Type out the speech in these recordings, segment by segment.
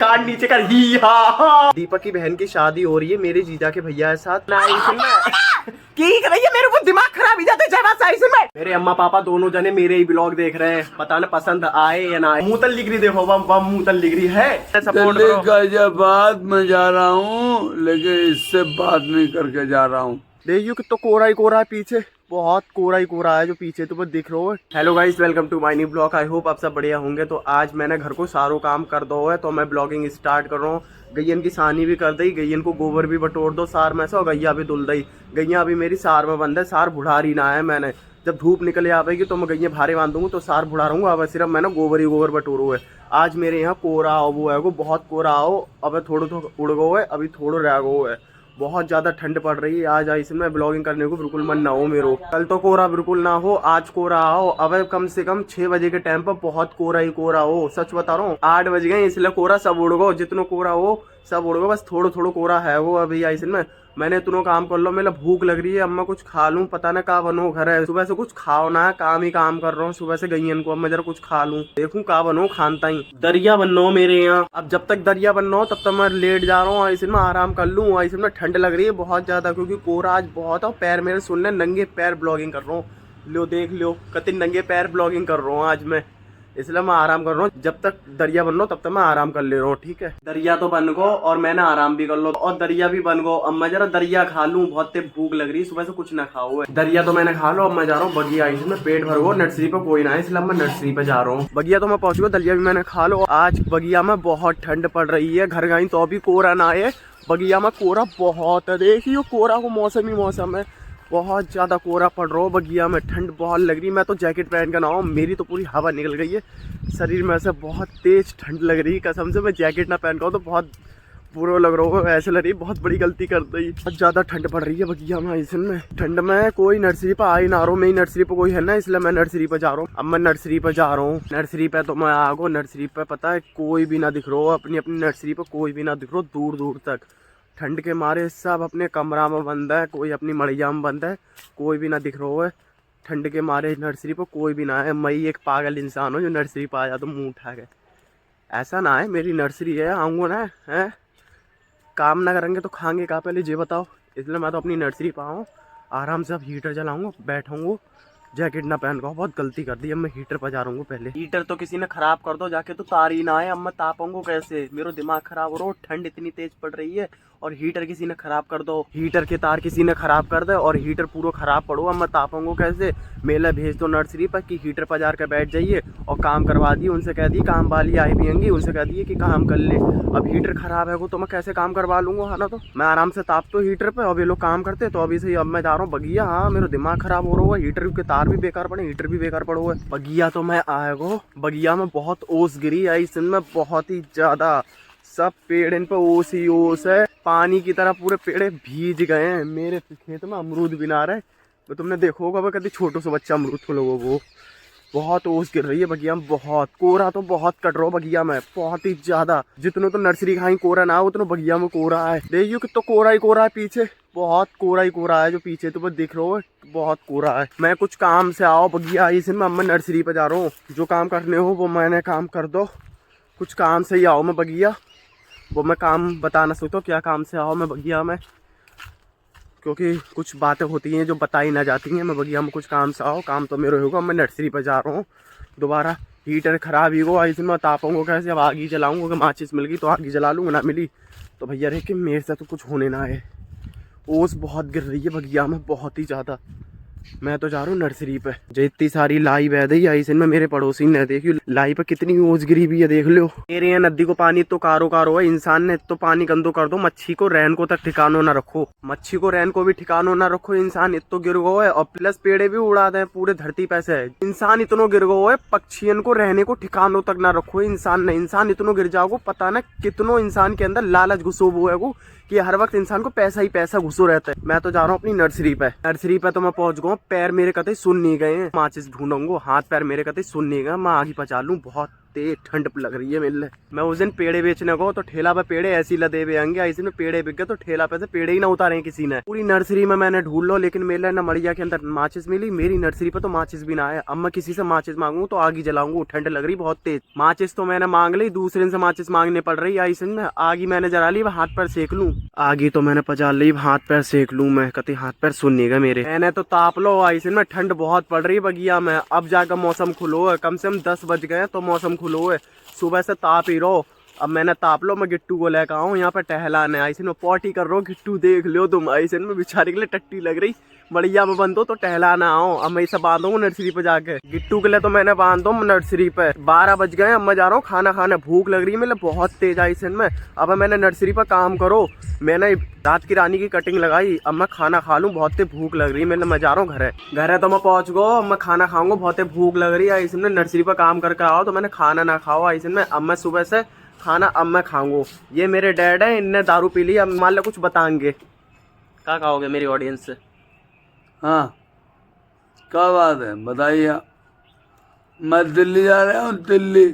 कान नीचे कर ही हा। दीपक की बहन की शादी हो रही है मेरे जीजा के भैया के साथ। की कर रही है, मेरे को दिमाग खराब ही जाता है। मेरे अम्मा पापा दोनों जने मेरे ही ब्लॉग देख रहे हैं, पता ना पसंद आए या ना आए। मुंह तल लिख रही, देखो बम मुंह तल लिख रही है। सपोर्ट करो। गाजियाबाद में जा रहा हूँ, लेकिन इससे बात नहीं करके जा रहा हूँ। देखियो कि तो कोरा ही कोरा है पीछे, बहुत कोरा ही कोरा है जो पीछे तो बस दिख रहा है। Hello guys, welcome to my new blog. I hope आप सब बढ़िया होंगे। तो आज मैंने घर को सारो काम कर दो है, तो मैं ब्लॉगिंग स्टार्ट कर रहा हूँ। गैयन की सानी भी कर दी, गैयन को गोबर भी बटोर दो सार में से, और गैया भी धुल दी। गैया अभी मेरी सार में बंद है, सार बुढ़ारी ना है। मैंने जब धूप निकले आवेगी तो मैं गैया भारे बांधूंगा तो सार बुढ़ा रहूंगा। अब सिर्फ मैंने गोबर ही गोबर बटोरू है। आज मेरे यहाँ कोरा आओ वो है, वो बहुत कोरा आओ। अब थोड़ा थोड़ा उड़ गो है, अभी थोड़ा रह गो है। बहुत ज़्यादा ठंड पड़ रही है। आज इसमें ब्लॉगिंग करने को बिल्कुल मन ना हो मेरो। कल तो कोरा बिल्कुल ना हो, आज कोरा हो। अब कम से कम 6 बजे के टाइम पर बहुत कोरा ही कोरा हो। सच बता रहा हूँ, 8 बज गए इसलिए कोरा सब उड़ गो। जितना कोरा हो सब उड़ गो, बस थोड़ा थोड़ा कोरा है वो अभी इसमें। मैंने इतना काम कर लो, मेरा भूख लग रही है। अब मैं कुछ खा लूँ, पता ना का बनो घर है। सुबह से कुछ खाओ ना, काम ही काम कर रहा हूँ सुबह से गईन को। अब मैं जरा कुछ खा लूँ, देखूँ का बनो खानता ही। दरिया बनना हो मेरे यहाँ। अब जब तक दरिया बनना हो तब तक मैं लेट जा रहा हूँ। इसमें आराम कर लूँ। इसमें ठंड लग रही है बहुत ज्यादा, क्योंकि कोरा आज बहुत है। पैर मेरे सुनने, नंगे पैर ब्लॉगिंग कर रहा हूँ। लो देख लो, कति नंगे पैर ब्लॉगिंग कर रहा हूँ आज मैं, इसलिए मैं आराम कर रहा हूँ। जब तक दरिया बन लो तब तक मैं आराम कर ले रहा हूँ, ठीक है। दरिया तो बन गो और मैंने आराम भी कर लो, और दरिया भी बन गो। अब मैं जरा दरिया खा लूँ, बहुत भूख लग रही है, सुबह से कुछ ना खाओ है। दरिया तो मैंने खा लो। अब मैं जा रहा हूँ बगिया, इसमें पेट भर गो। नर्सरी पे कोई ना है, इसलिए मैं नर्सरी पे जा रहा हूँ। बगिया तो मैं पहुंच गया, दरिया भी मैंने खा लो। आज बगिया में बहुत ठंड पड़ रही है, घर गई तो अभी कोरा ना है। बगिया में कोरा बहुत है, देखियो कोरा को मौसम ही मौसम है। बहुत ज़्यादा कोरा पड़ रहा हो बगिया में, ठंड बहुत लग रही। मैं तो जैकेट पहन कर ना हूँ, मेरी तो पूरी हवा निकल गई है शरीर में से। बहुत तेज ठंड लग रही है कसम से। मैं जैकेट ना पहन कर तो बहुत बुरा लग रहा हो, ऐसे लग रही बहुत बड़ी गलती कर दी। बहुत ज़्यादा ठंड पड़ रही है बगिया में। इसमें ठंड में कोई नर्सरी पर आ ही ना रहा हूँ। मेरी नर्सरी पर कोई है ना, इसलिए मैं नर्सरी पर जा रहा हूँ। अब मैं नर्सरी पर जा रहा हूँ। नर्सरी पे तो मैं आ गो। नर्सरी पे पता है कोई भी ना दिख रहा हो, अपनी अपनी नर्सरी पर कोई भी ना दिख रहा दूर दूर तक। ठंड के मारे सब अपने कमरा में बंद है, कोई अपनी मड़िया में बंद है, कोई भी ना दिख रहा है। ठंड के मारे नर्सरी पर कोई भी ना है। मैं एक पागल इंसान हूँ जो नर्सरी पर आया तो मुंह उठा के। ऐसा ना है, मेरी नर्सरी है, आऊँगा ना है। काम ना करेंगे तो खाएंगे कहाँ पहले ये बताओ। इसलिए मैं तो अपनी नर्सरी पर आऊँ, आराम से अब हीटर जलाऊँगा, बैठूँगा, जैकेट ना पहन कर। बहुत गलती कर दी। अब मैं हीटर पर जा रहा हूँ पहले। हीटर तो किसी ने खराब कर दो जाके, तो तार ही ना आए। अब मैं तापूंगा कैसे, मेरा दिमाग खराब हो रहा है। ठंड इतनी तेज पड़ रही है और हीटर किसी ने खराब कर दो, हीटर के तार किसी ने खराब कर दे और हीटर पूरा खराब पड़ो। अब मैं तापूंगा कैसे। मेला भेज दो नर्सरी पर कि हीटर पर जा कर बैठ जाइए और काम करवा दिए। उनसे कह दिए, काम वाली आई भी होंगी, उनसे कह दिए कि काम कर ले। अब हीटर खराब है वो तो मैं कैसे काम करवा लूंगा, है ना। तो मैं आराम से ताप तो हीटर पे, अब ये लोग काम करते। तो अभी से अब मैं जा रहा हूँ बगिया। हाँ, मेरा दिमाग खराब हो रहा है। हीटर के तार भी बेकार पड़े, हीटर भी बेकार पड़ो है। बगिया तो मैं आएगो। बगिया में बहुत ओस गिरी है इस दिन में, बहुत ही ज्यादा। सब पेड़ इन पे ओस ही ओस है, पानी की तरह पूरे पेड़ भीज गए हैं। मेरे खेत में अमरूद भी ना रहे, तो तुमने देखो होगा कभी छोटो से बच्चा अमरूद को लोगों को। बहुत ओस गिर रही है बगिया में, बहुत कोरा तो बहुत कट रहा बगिया में, बहुत ही ज्यादा। जितने तो नर्सरी खाई कोरा ना, उतना बगिया में कोरा है। देखियो कि तो कोरा ही कोरा है पीछे, बहुत कोरा ही कोरा है जो पीछे तो बस दिख रहा है, बहुत कोरा है। मैं कुछ काम से आओ बगिया, इसमें मैं नर्सरी पे जा रहा हूँ। जो काम करने हो वो मैंने काम कर दो, कुछ काम से ही आओ। मैं बगिया वो मैं काम बता ना सकता क्या काम से आओ मैं बगिया में, क्योंकि कुछ बातें होती हैं जो बताई ना जाती हैं। मैं बगिया में कुछ काम से आओ, काम तो मेरे होगा। मैं नर्सरी पर जा रहा हूँ दोबारा। हीटर खराब ही हो, इसमें तापूंगा कैसे। अब आग ही जलाऊंगा, अगर माचिस मिल गई तो आग ही जला लूँगा, ना मिली तो भैया रे कि मेरे से तो कुछ होने ना है। ओस बहुत गिर रही है बगिया में, बहुत ही ज़्यादा। मैं तो जा रहा हूँ नर्सरी पे। जो इतनी सारी लाई बह गई है इसमें, मेरे पड़ोसी ने देखियो लाई पे कितनी ओस गिरी भी है, देख लो। मेरे यहाँ नदी को पानी तो कारो कारो है, इंसान ने तो पानी गंदो कर दो। मच्छी को रैन को तक ठिकानो ना रखो, मच्छी को रैन को भी ठिकानो ना रखो। इंसान इतो गिर गो है, और प्लस पेड़े भी उड़ा दे पूरे धरती पे से। इंसान इतनो गिर गो है, पक्षियों को रहने को ठिकानों तक ना रखो। इंसान ने, इंसान इतनो गिर जाओगे, पता ना कितनो इंसान के अंदर लालच घुसो वो है वो, कि हर वक्त इंसान को पैसा ही पैसा घुसो रहता है। मैं तो जा रहा हूँ अपनी नर्सरी पे। नर्सरी पे तो मैं पहुंच गया। पैर मेरे कतई सुन नहीं गए, माचिस ढूंढूंगा। हाथ पैर मेरे कतई सुन नहीं गए, मैं आगे पचा लूँ। बहुत तेज ठंड लग रही है मेरे। मैं उस दिन पेड़े बेचने को तो ठेला पे पेड़े ऐसी लदे हुए आएंगे, ऐसे में पेड़े बिक गए तो ठेला पे से पेड़े ही ना उतारे किसी ने। पूरी नर्सरी में मैंने ढूंढ लो, लेकिन मेरे ना मड़िया के अंदर माचिस मिली, मेरी नर्सरी पे तो माचिस भी ना आया। अब मैं किसी से माचिस मांगू तो आग ही जलाऊंगा, ठंड लग रही बहुत तेज। माचिस तो मैंने मांग ली, दूसरे दिन से माचिस मांगने पड़ रही है। में आगी मैंने जला ली, हाथ पैर सेक लूं। आगी तो मैंने पचा ली, हाथ पैर सेक लूं मैं, कभी हाथ पैर सुननेगा मेरे। मैंने तो ताप लो ऐसे में, ठंड बहुत पड़ रही बगिया में। अब जाकर मौसम खुलो है, कम से कम 10 बज गए तो मौसम खुलो है। सुबह से ताप ही रहो। अब मैंने ताप लो, मैं गिट्टू को लेकर आऊँ यहाँ पे टहलाने। ऐसे में पॉटी कर रहा गिट्टू, देख लो तुम। ऐसे में बेचारे के लिए टट्टी लग रही, बढ़िया में बंद हो तो टहलाना आओ। अब मैं इसे बांधूंगा नर्सरी पे जाके। गिट्टू के लिए तो मैंने बांधो नर्सरी पे। 12 बज गए, अब मैं जा रहा हूँ खाना खाने। भूख लग रही है मेरे बहुत तेज ऐसे में। अब मैंने नर्सरी पर काम करो, मैंने रात की रानी की कटिंग लगाई। अब मैं खाना खा लूँ, बहुत भूख लग रही है मेरे। मैं जा रहा हूँ घर तो मैं पहुँच गो। अब मैं खाना खाऊंगा, बहुत भूख लग रही है ऐसे में। नर्सरी पर काम करके आओ तो मैंने खाना ना खाओ ऐसे में। अब मैं सुबह से खाना अब मैं खाऊंगा। ये मेरे डैड है, इनने दारू पी ली। अब मान लो कुछ बताएंगे, क्या कहोगे मेरी ऑडियंस से? हाँ, क्या बात है बताइए। मैं दिल्ली जा रहा हूँ, दिल्ली,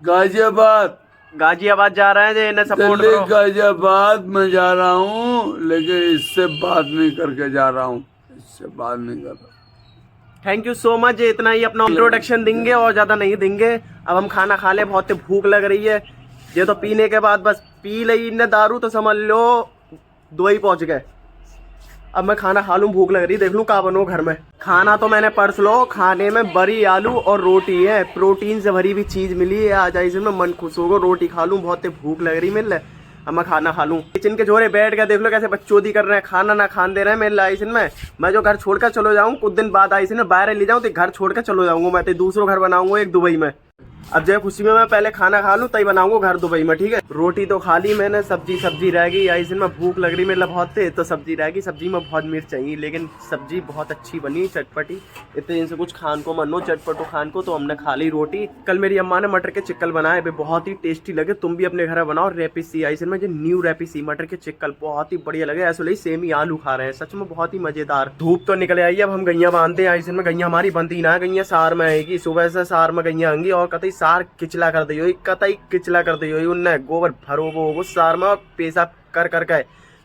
गाजियाबाद। गाजियाबाद जा रहे हैं जो इन्हें सपोर्ट दिल्ली करो। गाजियाबाद में जा रहा हूँ, लेकिन इससे बात नहीं करके जा रहा हूँ, इससे बात नहीं कर रहा। Thank you so much. इतना ही अपना इंट्रोडक्शन देंगे और ज्यादा नहीं देंगे। अब हम खाना खा ले, बहुत भूख लग रही है। ये तो पीने के बाद बस पी ली इनने दारू तो समझ लो दो ही पहुंच गए। अब मैं खाना खा लूं, भूख लग रही, देख लूं क्या बनो घर में। खाना तो मैंने परस लो, खाने में बड़ी आलू और रोटी है, प्रोटीन से भरी हुई चीज मिली है आज। इसमें मन खुश होगा, रोटी खा लूं, बहुत भूख लग रही मेरे। अब मैं खाना खा लूं। किचन के जोरे बैठ गए, देख लो कैसे बच्चोदी कर रहे हैं, खाना ना खान दे रहे हैं मेरे लाइसन में। मैं जो घर छोड़कर चलो जाऊं, कुछ दिन बाद आइसन में बाहर ले जाऊं तो घर छोड़कर चलो जाऊंगा। मैं तो दूसरों घर बनाऊंगा एक दुबई में। अब जो खुशी में मैं पहले खाना खा लूं तभी बनाऊंगा घर दुबई में, ठीक है। रोटी तो खा ली मैंने, सब्जी रह गई। ऐसे में भूख लग रही मेरे बहुत तेज, तो सब्जी रह गई। सब्जी में बहुत मिर्च चाहिए, लेकिन सब्जी बहुत अच्छी बनी, चटपटी। इतने दिन से कुछ खान को मन हो, चटपटो खान को, तो हमने खा ली रोटी। कल मेरी अम्मा ने मटर के चिक्कल बनाए, वे बहुत ही टेस्टी लगे। तुम भी अपने घर बनाओ। रेपिसी ऐसे में जो न्यू रेपिसी मटर के चिक्कल बहुत ही बढ़िया लगे। ऐसे सेम ही आलू खा रहे हैं, सच में बहुत ही मजेदार। धूप तो निकल आई, अब हम गैया बांधते हैं। ऐसे में गैया हमारी बनती ना, गैया सार में आएगी। सुबह से सार में गैया आएंगी और कतई सार किचला कर दी, कतई किचला कर दी। उनने गोबर भरो वो सार में पेशाब कर करके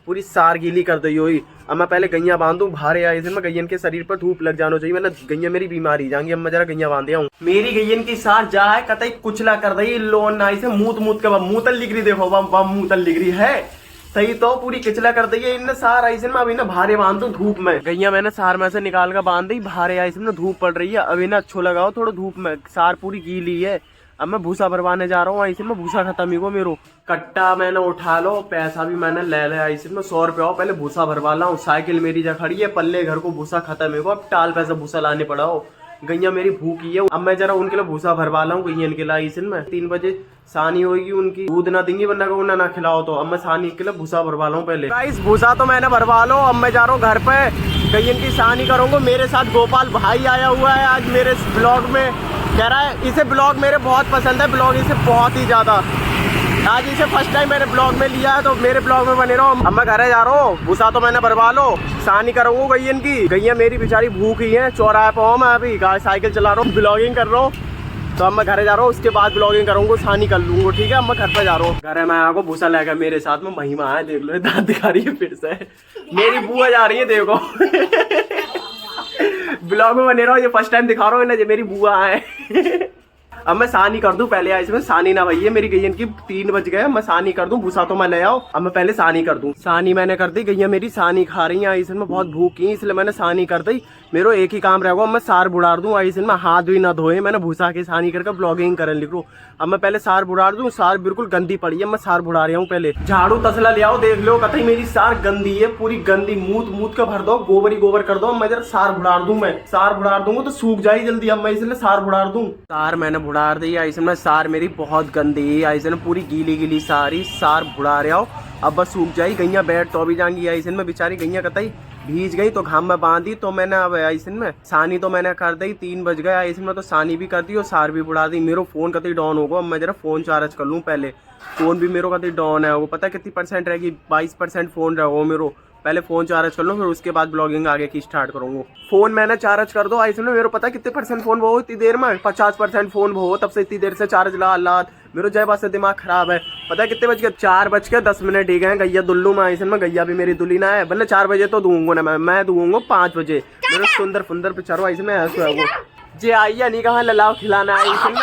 पूरी सार गीली कर दी हुई। अब मैं पहले गैया बांधू, भारे आए दिन में गैयन के शरीर पर धूप लग जाना चाहिए, मतलब गैया मेरी बीमारी जाएंगी। अब मैं जरा गैया बांधे हूँ। मेरी गैयन की सार जा है कतई कुचला कर दी, लोन ना इसे मूत के मुँह लिख रही, देखो मुँह लिख रही है सही, तो पूरी किचला कर दी है इनने सार। ऐसे में अभी ना भारे बांध दूं धूप में। गैया मैंने सार में से निकाल कर बांध दी, भारे ऐसे में धूप पड़ रही है। अभी ना अच्छो लगाओ थोड़ा धूप में, सार पूरी गीली है। अब मैं भूसा भरवाने जा रहा हूँ। ऐसे में भूसा खत्म ही को मेरो। कट्टा मैंने उठा लो, पैसा भी मैंने ले लिया। ऐसे में 100 रुपया हो, पहले भूसा भरवा लाऊं। साइकिल मेरी जा खड़ी है, पल्ले घर को भूसा खत्म है को, अब टाल पैसा भूसा लाने पड़ा हो। गैया मेरी भूखी है, अब मैं जरा उनके लिए भूसा भरवा लाऊं गैया के लिए। ऐसे में 3 बजे सानी होगी उनकी, दूध ना देंगी वरना को ना खिलाओ। तो अब मैं सानी के लिए भूसा भरवा लाऊं पहले। गाइस भूसा तो मैंने भरवा लो, अब मैं जा रहा हूँ घर पे गैया की सानी करूंगा। मेरे साथ गोपाल भाई आया हुआ है आज मेरे ब्लॉग में। कह रहा है इसे ब्लॉग मेरे बहुत पसंद है, ब्लॉग इसे बहुत ही ज्यादा। आज इसे फर्स्ट टाइम मैंने ब्लॉग में लिया है, तो मेरे ब्लॉग में बने रहो। अब मैं घर जा रहा हूँ, भूसा तो मैंने भरवा लो, सानी करूंगा गैयन की। गैया मेरी बेचारी भूखी है, चौराहे पे हूँ मैं अभी, साइकिल चला रहा हूँ, ब्लॉगिंग कर रहा हूँ। तो अब मैं घर जा रहा हूँ, उसके बाद ब्लॉगिंग करूंगा, सानी कर लूंगा, ठीक है। अब मैं घर पे जा रहा हूँ। घर में आया को भूसा लेकर मेरे साथ में महिमा है, देख लो दांत दिखा रही है फिर से। मेरी बुआ जा रही है, देखो ब्लॉग में बने रहो, ये फर्स्ट टाइम दिखा रहा हूँ इन्हें, मेरी बुआ है। अब मैं सानी कर दूं पहले, इसमें सानी ना भैया मेरी गैयन की 3 बज गए। मैं सानी कर दूं, भूसा तो मैं ले आओ। अब मैं पहले सानी कर दूं। सानी मैंने कर दी, गैया मेरी सानी खा रही है, इसमें बहुत भूखी है, इसलिए मैंने सानी कर दी। मेरा एक ही काम रहेगा, मैं सार बुढ़ार दूं। इसमें हाथ भी ना धोए, मैंने भूसा की सानी करके ब्लॉगिंग करने लिख रू। अब मैं पहले सार बुढ़ार दूं, सार बिल्कुल गंदी पड़ी है, मैं सार बुढ़ा रहा हूँ। पहले झाड़ू तसला ले आओ, देख लो कतई मेरी सार गंदी है, पूरी गंदी, मूत के भर दो, गोबर ही गोबर कर दो। मैं जरा सार बुढ़ार दूं, मैं सार बुढ़ार दूंगा तो सूख जाए जल्दी। अब मैं इसलिए सार बुढ़ार दूं। सार मैंने बुढ़ार दी, इसमें सार मेरी बहुत गंदी है, ऐसे पूरी गीली गीली सारी सार बुढ़ा रहे हो। अब बस सूख जाई, गैया बैठ तो भी जाएंगी। ऐसे में बेचारी गैया कतई भीज गई तो घाम में बांधी, तो मैंने अब ऐसे में सानी तो मैंने कर दी। 3 बज गए, ऐसे में तो सानी भी कर दी और सार भी बुढ़ा दी। मेरा फोन कतई डाउन होगा, अब मैं जरा फोन चार्ज कर लूँ पहले। फोन भी मेरा कतई डाउन है, वो पता है कितनी % रहेगी, 22% फोन रहेगा मेरो। पहले फोन चार्ज कर लो, फिर उसके बाद ब्लॉगिंग आगे की स्टार्ट करूंगा। फोन मैंने चार्ज कर दो ऐसे में, मेरे को पता है कितने परसेंट फोन वो इतनी देर में 50% फोन वो, तब से इतनी देर से चार्ज ला अल्लाह मेरे जय बात से दिमाग खराब है। पता है कितने बज गए? 4:10 ही गए। गैया दुल्लू में ऐसे में, गैया भी मेरी दुल्ली ना है, वरना 4 बजे तो दूंगा ना मैं दूंगा 5 बजे। मेरे सुंदर फुंदर पिछारो ऐसे में ऐसे है वो जे आइया नहीं कहा ललाओ खिलाना है ऐसे में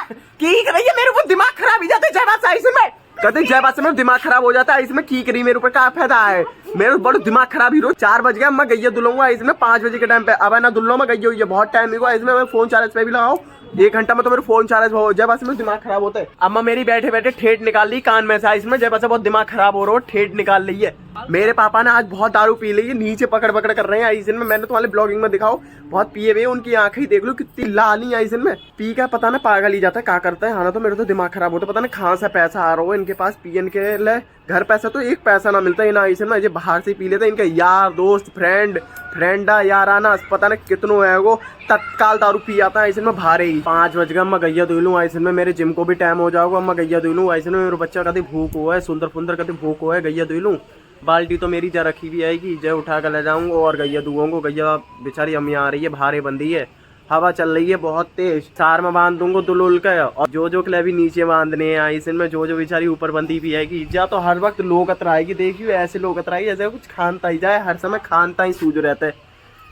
की करिए, मेरे को दिमाग खराब ही जाता है जय बात से ऐसे में, कहते जय बात से मेरा दिमाग खराब हो जाता है इसमें, की करी मेरे ऊपर क्या फायदा है, मेरे बड़ा दिमाग खराब ही रो। 4 बज गया, मैं गैया दुलूंगा इसमें 5 बजे के टाइम पे। अब है ना दुल्लो में गई हुई है, बहुत टाइम हुआ इसमें, मैं फोन चार्ज पे भी लगाओ 1 घंटा में तो मेरे फोन चार्ज हो जब में दिमाग खराब होता है। अम्मा मेरी बैठे बैठे ठेठ निकाल ली कान में से इसमें, जब से बहुत दिमाग खराब हो रहा हो ठेठ निकाल ली है। मेरे पापा ने आज बहुत दारू पी ली है, नीचे पकड़ पकड़ कर रहे हैं आइसन में, मैंने तुम्हारे ब्लॉगिंग में दिखाओ बहुत पिए हुए, उनकी आंखें ही देख लो कितनी लाली आइसन में, पी का पता ना पागल ही जाता है क्या करता है। हाँ तो मेरे तो दिमाग खराब होता है, पता ना कहाँ से पैसा आ रहा हो इनके पास पियन के लिए, घर पैसा तो 1 पैसा ना मिलता है ना आइसन में, ये बाहर से पी लेते इनके यार दोस्त फ्रेंडा याराना पता ना कितनों है वो, तत्काल दारू पी आता है ऐसे में भारे ही। 5 बज गए, मैं गैया धो लूँ ऐसे में, मेरे जिम को भी टाइम हो जाएगा, मैं गैया धो लूँ ऐसे में, मेरे बच्चा कभी भूख हुआ है, सुंदर फुंदर कभी भूख हुआ है, गैया धो लूँ। बाल्टी तो मेरी जा रखी भी आएगी, जय उठा कर ले जाऊंगा और गैया दूंगा। गैया बेचारी अम्मी आ रही है, भारे बंदी है, हवा चल रही है बहुत तेज, सार में बांध दूंगा दुलुल का, और जो के लिए भी नीचे बांधने हैं इस में, जो बेचारी ऊपर बंदी भी आएगी। जा तो हर वक्त लोग अतराएगी, देखियो ऐसे लोग अतराएगी जैसे कुछ खानता ही जाए, हर समय खानता ही सूझ रहता है,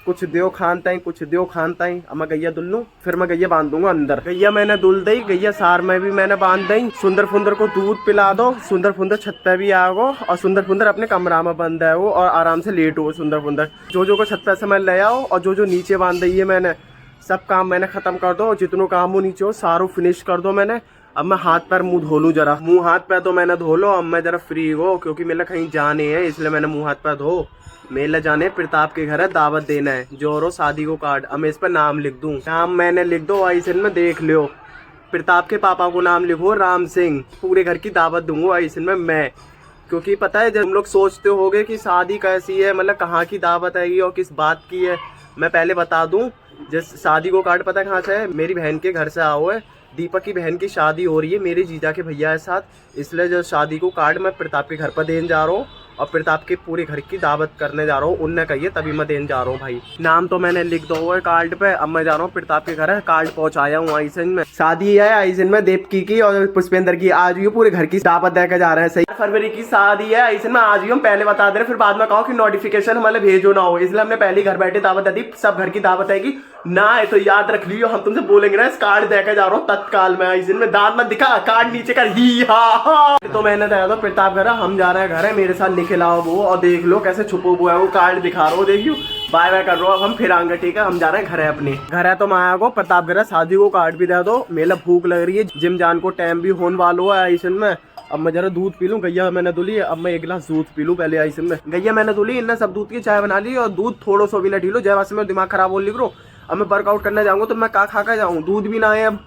कुछ देव खानता ही कुछ देव खानता ही। अब मैं गैया दुल लूं, फिर मैं गैया बांध दूंगा अंदर। गैया मैंने दुल दी, गैया सार में भी मैंने बांध दी, सुंदर फुंदर को दूध पिला दो, सुंदर फुंदर छत पे भी आओ, और सुंदर फुंदर अपने कमरा में बंद है वो, और आराम से लेट हो सुंदर फुंदर। जो को छत पे से मैं ले आओ, और जो नीचे बांध दी है मैंने, सब काम मैंने खत्म कर दो, जितनों काम हो नीचे हो सारो फिनिश कर दो मैंने। अब मैं हाथ पैर मुंह धो लूँ जरा, मुंह हाथ पैर तो मैंने धो लो, अब मैं जरा फ्री हो, क्योंकि मेरे कहीं जाने हैं इसलिए मैंने मुंह हाथ पैर धो। मेला जाने प्रताप के घर है, दावत देना है, जोरो शादी को कार्ड, अब मैं इस पर नाम लिख दूं, नाम मैंने लिख दो ऐसे में, देख लियो प्रताप के पापा को नाम लिखो राम सिंह, पूरे घर की दावत दूंगा ऐसे में मैं, क्योंकि पता है जब तुम लोग सोचते होगे कि शादी कैसी है, मतलब कहाँ की दावत है और किस बात की है, मैं पहले बता दूं, जैसे शादी को कार्ड पता कहाँ से है, मेरी बहन के घर से आओ है, दीपक की बहन की शादी हो रही है मेरे जीजा के भैया के साथ, इसलिए जो शादी को कार्ड मैं प्रताप के घर पर देने जा रहा हूँ, और प्रताप के पूरे घर की दावत करने जा रहा हूँ, उनने कहिए तभी मैं देने जा रहा हूँ भाई। नाम तो मैंने लिख दो है कार्ड पे, अब मैं जा रहा हूँ प्रताप के घर है, कार्ड पहुँचाया हूँ आइसन में, शादी है आइसन में देवकी की और पुष्पेंद्र की, आज भी पूरे घर की दावत देकर जा रहे हैं। सही फरवरी की शादी है आइसन में, आज भी हम पहले बता दे रहे, फिर बाद में कहो कि नोटिफिकेशन हमारे भेजो ना हो, इसलिए हमने पहले घर बैठे दावत दी, सब घर की दावत है कि ना है तो याद रख लियो, हम तुमसे बोलेंगे ना इस कार्ड देकर जा रहा हूँ तत्काल में आइसन में, दांत मत दिखा, कार्ड नीचे कर ही हा। तो मैंने दिया था प्रताप घर, हम जा रहे हैं घर है, मेरे साथ लिखे लाओ वो, और देख लो कैसे छुपो हुआ है वो, कार्ड दिखा रहा हो, देखियो बाय बाय कर रहा हो, अब हम फिर आएंगे ठीक है, हम जा रहे हैं घर है अपने, घर है तो माया को प्रताप घर है, शादी को कार्ड भी दे दो, मेला भूख लग रही है, जिम जान को टाइम भी होने वाला है आइसन में। अब मैं जरा दूध पी लूँ, गैया मैंने धुली, अब मैं 1 गिलास दूध पी लूँ पहले आइसन में, गैया मैंने धुली, इनने सब दूध की चाय बना ली, और दूध थोड़ा सा भी ना ढीलो, जय वासे में दिमाग खराब हो लिख रो। अब मैं वर्कआउट करने जाऊंगा तो मैं खा कर जाऊँ, दूध भी ना है, अब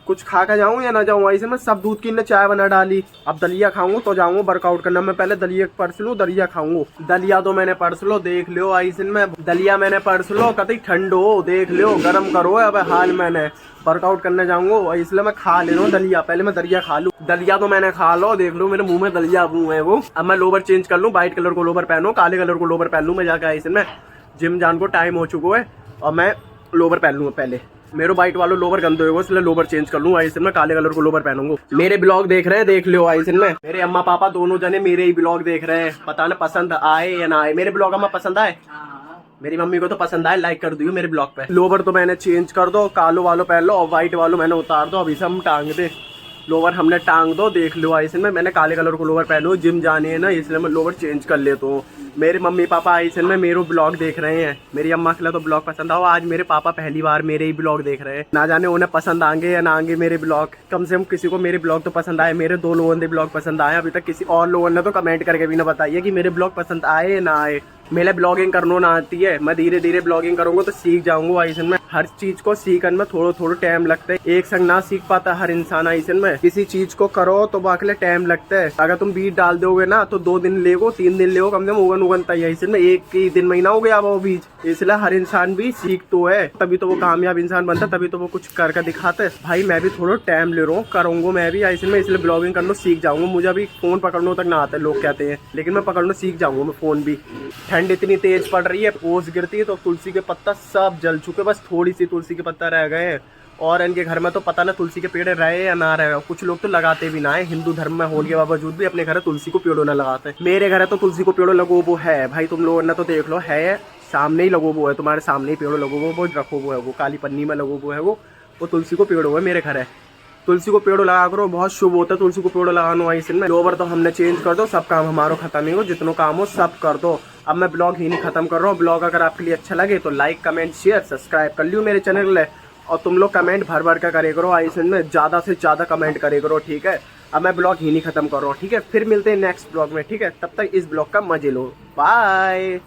कुछ खा कर जाऊँ या ना जाऊँ ऐसे में, सब दूध की इनने चाय बना डाली। अब दलिया खाऊंगा तो जाऊंगा वर्कआउट करना, मैं पहले दलिया परस लूँ, दलिया खाऊंगा, दलिया तो मैंने परस लो, देख लो ऐसे में, दलिया मैंने परस लो, कतई ठंड हो देख लो, गर्म करो अब हाल, मैंने वर्कआउट करने जाऊंगा इसलिए मैं खा ले रहा हूँ दलिया, पहले मैं दलिया खा लूँ, दलिया तो मैंने खा लो, देख लो मेरे मुंह में दलिया मुंह है वो। अब मैं लोवर चेंज कर लूँ, व्हाइट कलर को लोवर पहनूं, काले कलर को लोवर पहन लूँ, मैं जाकर ऐसे में जिम जान को टाइम हो चुका है, और मैं लोवर पहन लूँ, पहले मेरे व्हाइट वालों लोवर गंदे होगा इसलिए लोवर चेंज कर लूँ, ऐसे में काले कलर को लोवर पहनूंगा। मेरे ब्लॉग देख रहे हैं, देख लो ऐसे में, मेरे अम्मा पापा दोनों जने मेरे ही ब्लॉग देख रहे हैं, पता ना पसंद आए या ना आए, मेरे ब्लॉग अम्मा पसंद आए, मेरी मम्मी को तो पसंद आए, लाइक कर दियो मेरे ब्लॉग पे। लोवर तो मैंने चेंज कर दो, कालो वालों पहन लो, और व्हाइट वालों मैंने उतार दो, अभी से हम टांग दे, लोवर हमने टांग दो, देख लो ऐसे में, मैंने काले कलर को लोवर पहनो, जिम जाने है ना इसलिए मैं लोवर चेंज कर लेता हूँ। मेरे मम्मी पापा ऐसे में मेरे ब्लॉग देख रहे हैं, मेरी अम्मा के लिए तो ब्लॉग पसंद आओ, आज मेरे पापा पहली बार मेरे ही ब्लॉग देख रहे हैं, ना जाने उन्हें पसंद आएंगे या ना आएंगे मेरे ब्लॉग, कम से कम किसी को मेरे ब्लॉग तो पसंद आए, मेरे 2 लोगों ने ब्लॉग पसंद आए, अभी तक किसी और लोगों ने तो कमेंट करके भी ना बताइए कि मेरे ब्लॉग पसंद आए या ना आए, मेरे ब्लॉगिंग करना ना आती है, मैं धीरे धीरे ब्लॉगिंग करूंगा तो सीख जाऊंगा। ऐसे में हर चीज को सीखने में थोड़ा थोड़ा टाइम लगता है, एक संग ना सीख पाता हर इंसान। ऐसे में किसी चीज को करो तो बाकी टाइम लगता है। अगर तुम बीज डाल दोगे ना तो 2 दिन लेगो 3 दिन लेगो, कम से कम उगन उगनता है। ऐसे में एक ही दिन महीना हो गया वो बीज। इसलिए हर इंसान भी सीख तो है, तभी तो वो कामयाब इंसान बनता है, तभी तो वो कुछ करके दिखाते है। भाई मैं भी थोड़ा टाइम ले रहा हूँ, करूंगा मैं भी ऐसे में, इसलिए ब्लॉगिंग करना सीख जाऊंगा। मुझे अभी फोन पकड़ने तक ना आता है, लोग कहते हैं, लेकिन मैं पकड़ना सीख जाऊंगा मैं फोन भी। ठंड इतनी तेज पड़ रही है, ओस गिरती है तो तुलसी के पत्ता सब जल चुके, बस थोड़ी सी तुलसी के पत्ता रह गए हैं। और इनके घर में तो पता ना तुलसी के पेड़ रहे या ना रहे, कुछ लोग तो लगाते भी ना है। हिंदू धर्म में होने के बावजूद भी अपने घर तुलसी को पेड़ों ना लगाते। मेरे घर तो तुलसी को पेड़ों लगो वो है भाई, तुम लोगों ने तो देख लो, है सामने ही लगो वो है, तुम्हारे सामने ही पेड़ों लगो वो रखो वो है, वो काली पन्नी में लगो वो है, वो तुलसी को पेड़ों है मेरे घर है। तुलसी को पेड़ों लगा करो, बहुत शुभ होता है तुलसी को पेड़ों लगाना। इस में लोवर तो हमने चेंज कर दो, सब काम हमारा खत्म ही हो, जितना काम हो सब कर दो। अब मैं ब्लॉग ही नहीं खत्म कर रहा हूँ। ब्लॉग अगर आपके लिए अच्छा लगे तो लाइक कमेंट शेयर सब्सक्राइब कर लियो मेरे चैनल। और तुम लोग कमेंट भर भर का करे करो, आइसन में ज़्यादा से ज़्यादा कमेंट करे करो, ठीक है। अब मैं ब्लॉग ही नहीं खत्म कर रहा हूँ, ठीक है। फिर मिलते हैं नेक्स्ट ब्लॉग में, ठीक है। तब तक इस ब्लॉग का मजे लो, बाय।